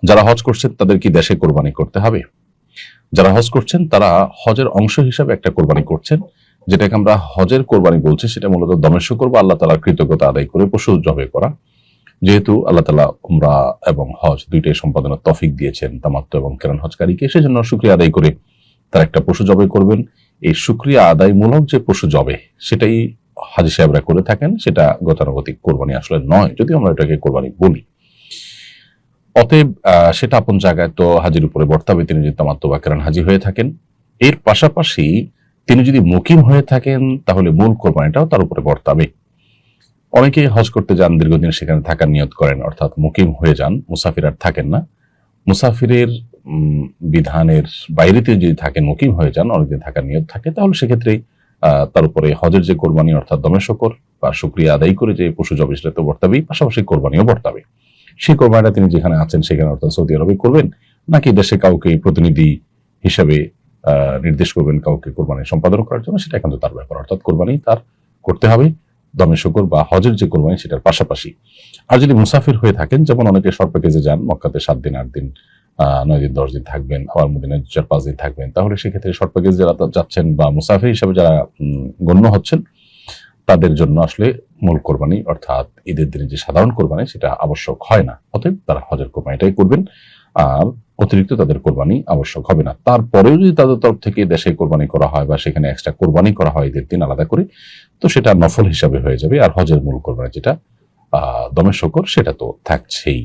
যারা হজ করছেন তাদের কি দেশে কোরবানি করতে হবে? যারা হজ করছেন তারা হজের অংশ হিসাবে একটা কোরবানি করছেন, যেটাকে আমরা হজের কোরবানি বলছি। সেটা মূলত দমের শুকর বা আল্লাহ তাআলার কৃতজ্ঞতা আদায় করে পশু জবাই করা। যেহেতু আল্লাহ তাআলা উমরা এবং হজ দুইটাই সম্পাদনের তৌফিক দিয়েছেন তামাত্তু এবং কিরান হজকারীকে, সেজন্য শুকরিয়া আদায় করে তারা একটা পশু জবাই করবেন। এই শুকরিয়া আদায়মূলক যে পশু জবাই, সেটাই হাজী সাহেবরা করে থাকেন। সেটা গতানুগতিক কোরবানি আসলে নয়, যদিও আমরা এটাকে কোরবানি বলি। অতএব সেটা আপন জায়গায় তো হাজির উপরে বর্তাবে, তিনি যদি তামাত্তু বা কিরান হাজি হয়ে থাকেন। এর পাশাপাশি তিনি যদি মুকিম হয়ে থাকেন তাহলে মূল কোরবানিটাও তার উপরে বর্তাবে। অনেকেই হজ করতে যান, দীর্ঘদিন সেখানে থাকার নিয়ত করেন, অর্থাৎ মুকিম হয়ে যান, মুসাফির আর থাকেন না। মুসাফিরের বিধানের বাইরেতে যদি থাকেন, মুকিম হয়ে যান, অনেকদিন থাকার নিয়ত থাকে, তাহলে সেক্ষেত্রে তার উপরে হজের যে কোরবানি অর্থাৎ দমে শকর বা শুকরিয়া আদায় করে যে পশু জবাই সেটা তো বর্তাবেই, পাশাপাশি কোরবানিও বর্তাবে। সেই কোরবানিটা তিনি যেখানে আছেন সেখানে অর্থাৎ সৌদি আরবে করবেন, নাকি দেশে কাউকে প্রতিনিধি হিসাবে নির্দেশ করবেন কাউকে কোরবানি সম্পাদন করার জন্য, সেটা কিন্তু তার ব্যাপার। অর্থাৎ কোরবানি তার করতে হবে দমে শুকর বা হজের যে কোরবানি সেটার পাশাপাশি। আর যদি মুসাফির হয়ে থাকেন, যেমন অনেকে শর্ট প্যাকেজে যান, মক্কাতে 7 দিন 8 দিন 9 দিন 10 দিন থাকবেন, আবার মদিনায় 4-5 দিন থাকবেন, তাহলে সেক্ষেত্রে শর্ট প্যাকেজ যারা যাচ্ছেন বা মুসাফির হিসাবে যারা গণ্য হচ্ছেন, তাদের জন্য আসলে মূল কোরবানি অর্থাৎ ঈদের দিনে যে সাধারণ কোরবানি সেটা আবশ্যক হয় না। অতএব তারা হজের কোরবানিটাই করবেন, আর অতিরিক্ত তাদের কোরবানি আবশ্যক হবে না। তারপরেও যদি তাদের তরফ থেকে দেশে কোরবানি করা হয় বা সেখানে এক্সট্রা কোরবানি করা হয় ঈদের দিন আলাদা করে, তো সেটা নফল হিসাবে হয়ে যাবে। আর হজের মূল কোরবানি যেটা দমে শকর, সেটা তো থাকছেই।